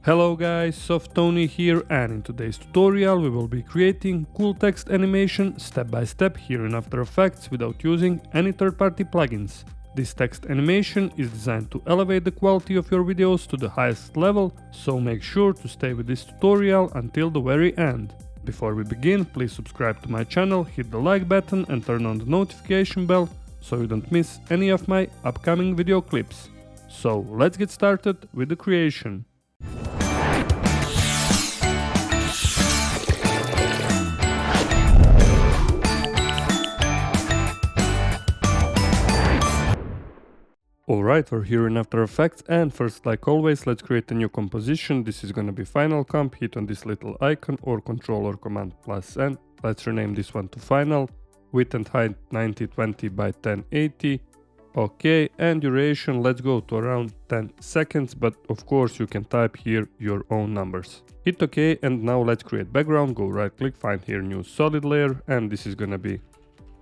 Hello guys, Tony here, and in today's tutorial we will be creating cool text animation step by step here in After Effects without using any third-party plugins. This text animation is designed to elevate the quality of your videos to the highest level, so make sure to stay with this tutorial until the very end. Before we begin, please subscribe to my channel, hit the like button and turn on the notification bell so you don't miss any of my upcoming video clips. So let's get started with the creation. Alright, we're here in After Effects, and first, like always, let's create a new composition. This is gonna be Final Comp. Hit on this little icon or Control or Command plus N. Let's rename this one to Final. Width and height 9020 by 1080. Okay, and duration, let's go to around 10 seconds, but of course you can type here your own numbers. Hit OK, and now let's create background. Go right click, find here new solid layer, and this is gonna be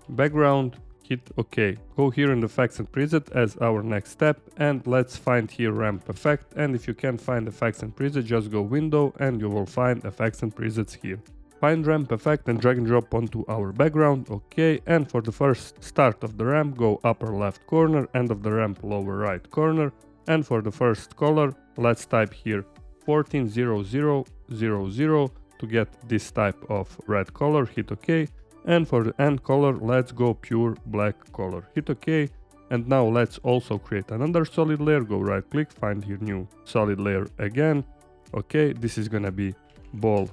background. Hit OK. Go here in the effects and preset as our next step, and let's find here ramp effect. And if you can't find effects and preset, just go window and you will find effects and presets here. Find ramp effect and drag and drop onto our background. OK, and for the first start of the ramp, go upper left corner, end of the ramp lower right corner. And for the first color, let's type here 140000 to get this type of red color. Hit OK. And for the end color, let's go pure black color. Hit OK. And now let's also create another solid layer. Go right click, find here new solid layer again. OK, this is gonna be ball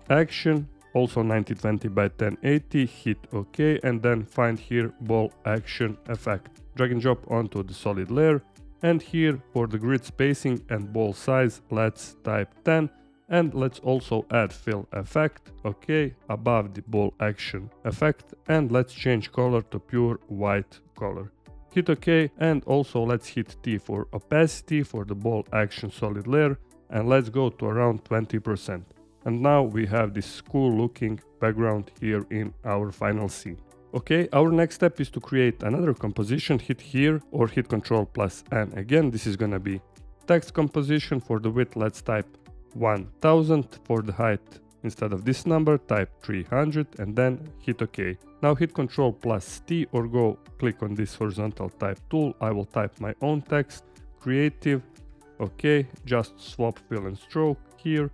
action. Also 9020 by 1080. Hit OK. And then find here ball action effect. Drag and drop onto the solid layer. And here for the grid spacing and ball size, let's type 10. And let's also add fill effect, okay, above the ball action effect, and let's change color to pure white color. Hit OK, and also let's hit T for opacity for the ball action solid layer, and let's go to around 20%. And now we have this cool looking background here in our final scene. Okay, our next step is to create another composition. Hit here or hit Ctrl plus N again. This is gonna be text composition. For the width, let's type 1000. For the height, instead of this number, type 300 and then hit OK. Now hit Ctrl plus T or go click on this horizontal type tool. I will type my own text, creative. OK, just swap fill and stroke here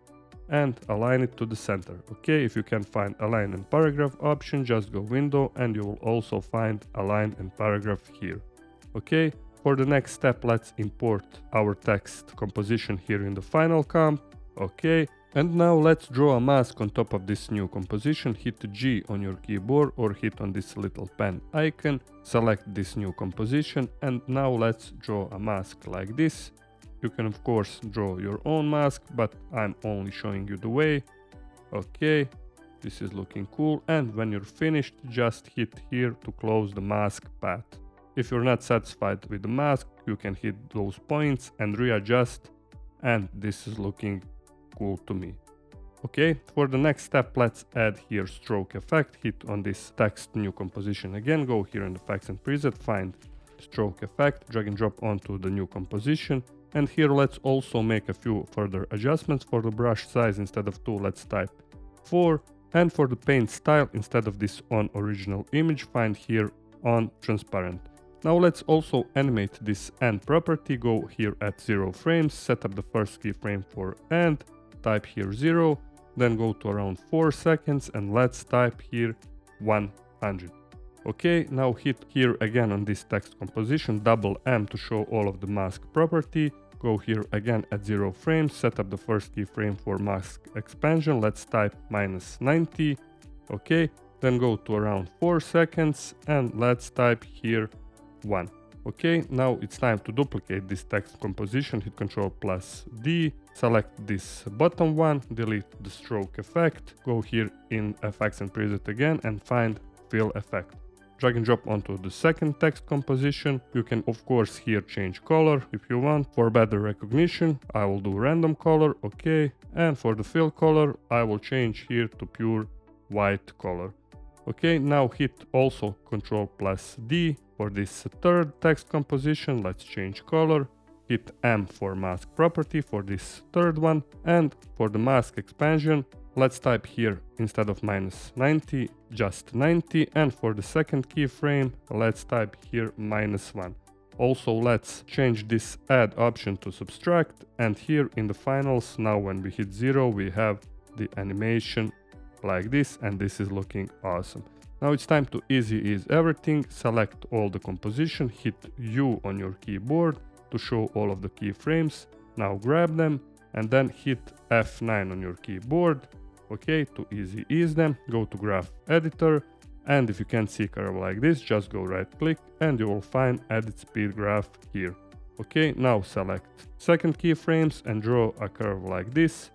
and align it to the center. OK, if you can find align and paragraph option, just go window and you will also find align and paragraph here. OK, for the next step, let's import our text composition here in the Final Comp. OK, and now let's draw a mask on top of this new composition. Hit G on your keyboard or hit on this little pen icon, select this new composition, and now let's draw a mask like this. You can of course draw your own mask, but I'm only showing you the way. OK, this is looking cool, and when you're finished, just hit here to close the mask path. If you're not satisfied with the mask, you can hit those points and readjust, and this is looking cool to me. Okay, for the next step, let's add here stroke effect. Hit on this text new composition again, go here in effects and preset, find stroke effect, drag and drop onto the new composition, and here let's also make a few further adjustments. For the brush size, instead of 2, let's type 4, and for the paint style, instead of this on original image, find here on transparent. Now let's also animate this end property. Go here at 0 frames, set up the first keyframe for end, type here 0, then go to around 4 seconds and let's type here 100. Okay, now hit here again on this text composition, double M to show all of the mask property. Go here again at 0 frames, set up the first keyframe for mask expansion, let's type -90. Okay, then go to around 4 seconds and let's type here 1. Okay, now it's time to duplicate this text composition. Hit Ctrl plus D, select this bottom one, delete the stroke effect, go here in effects and preset again and find fill effect. Drag and drop onto the second text composition. You can of course here change color if you want. For better recognition, I will do random color. Okay, and for the fill color, I will change here to pure white color. Okay, now hit also Ctrl plus D for this third text composition. Let's change color. hit M for mask property for this third one, and for the mask expansion, let's type here instead of -90, just 90, and for the second keyframe, let's type here -1. Also, let's change this add option to subtract, and here in the finals, now when we hit 0, we have the animation like this, and this is looking awesome. Now it's time to easy ease everything. Select all the composition, hit U on your keyboard to show all of the keyframes. Now grab them and then hit F9 on your keyboard, okay, to easy ease them. Go to graph editor, and if you can't see curve like this, just go right click and you will find edit speed graph here. Okay, now select second keyframes and draw a curve like this,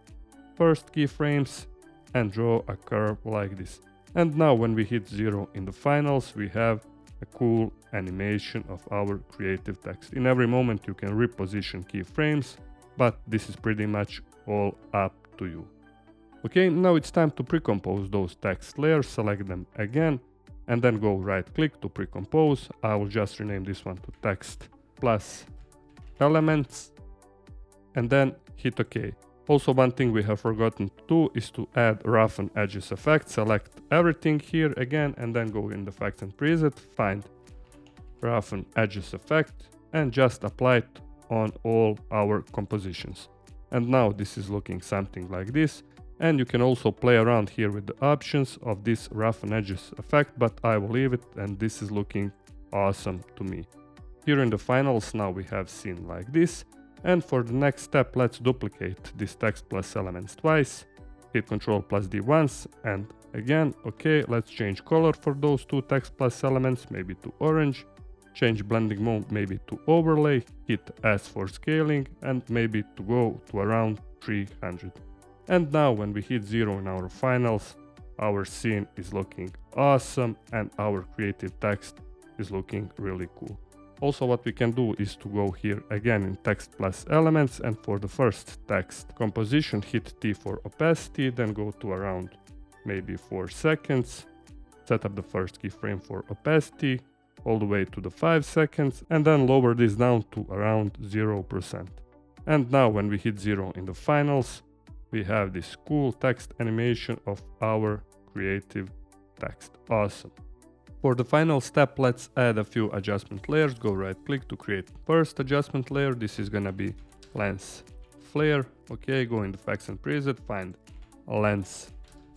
first keyframes and draw a curve like this. And now when we hit 0 in the finals, we have a cool animation of our creative text. In every moment you can reposition keyframes, but this is pretty much all up to you. Okay, now it's time to pre-compose those text layers. Select them again and then go right click to pre-compose. I will just rename this one to text plus elements and then hit OK. Also, one thing we have forgotten to do is to add roughen edges effect. Select everything here again and then go in the effects and preset, find roughen edges effect and just apply it on all our compositions. And now this is looking something like this. And you can also play around here with the options of this roughen edges effect, but I will leave it, and this is looking awesome to me. Here in the finals now we have seen like this. And for the next step, let's duplicate this text plus elements twice, hit Ctrl plus D once, and again, okay, let's change color for those two text plus elements, maybe to orange, change blending mode maybe to overlay, hit S for scaling, and maybe to go to around 300. And now when we hit 0 in our finals, our scene is looking awesome and our creative text is looking really cool. Also, what we can do is to go here again in text plus elements, and for the first text composition hit T for opacity, then go to around maybe 4 seconds, set up the first keyframe for opacity all the way to the 5 seconds, and then lower this down to around 0%. And now when we hit 0 in the finals, we have this cool text animation of our creative text. Awesome. For the final step, let's add a few adjustment layers. Go right click to create first adjustment layer. This is gonna be lens flare. Okay, go in the effects and preset, find a lens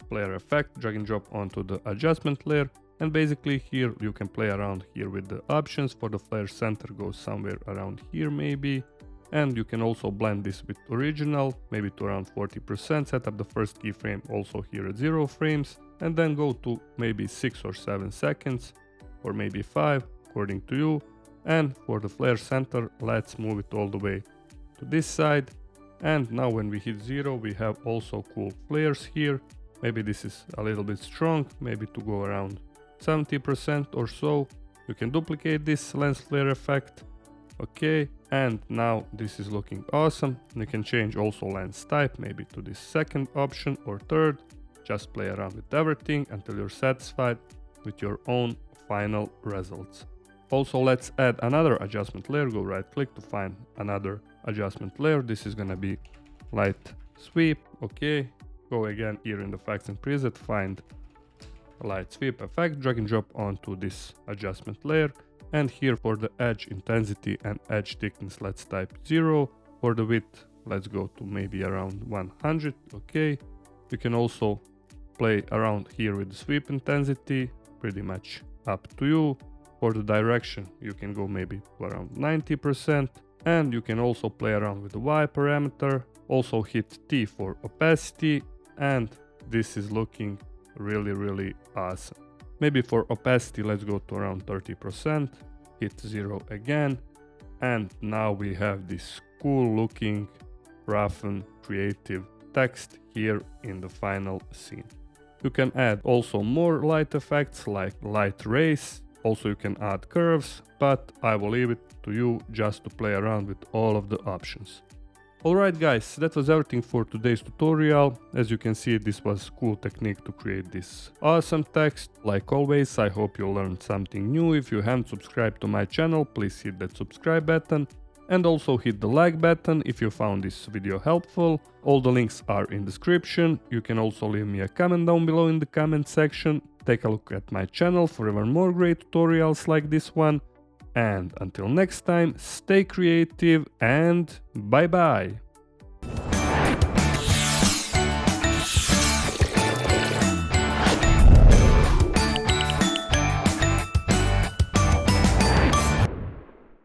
flare effect, drag and drop onto the adjustment layer. And basically here you can play around here with the options. For the flare center, go somewhere around here maybe. And you can also blend this with original, maybe to around 40%, set up the first keyframe also here at 0 frames, and then go to maybe 6 or 7 seconds, or maybe 5, according to you. And for the flare center, let's move it all the way to this side. And now when we hit 0, we have also cool flares here. Maybe this is a little bit strong, maybe to go around 70% or so. You can duplicate this lens flare effect. Okay, and now this is looking awesome. You can change also lens type, maybe to this second option or third. Just play around with everything until you're satisfied with your own final results. Also, let's add another adjustment layer. Go right click to find another adjustment layer. This is gonna be light sweep. Okay, go again here in the effects and preset, find a light sweep effect, drag and drop onto this adjustment layer. And here for the edge intensity and edge thickness, let's type 0. For the width, let's go to maybe around 100. Okay, you can also play around here with the sweep intensity, pretty much up to you. For the direction, you can go maybe to around 90%. And you can also play around with the Y parameter. Also hit T for opacity, and this is looking really awesome. Maybe for opacity, let's go to around 30%, hit 0 again, and now we have this cool looking, roughen, creative text here in the final scene. You can add also more light effects like light rays. Also you can add curves, but I will leave it to you just to play around with all of the options. Alright guys, that was everything for today's tutorial. As you can see, this was a cool technique to create this awesome text. Like always, I hope you learned something new. If you haven't subscribed to my channel, please hit that subscribe button. and also hit the like button if you found this video helpful. All the links are in description. You can also leave me a comment down below in the comment section. Take a look at my channel for even more great tutorials like this one. And until next time, stay creative and bye bye!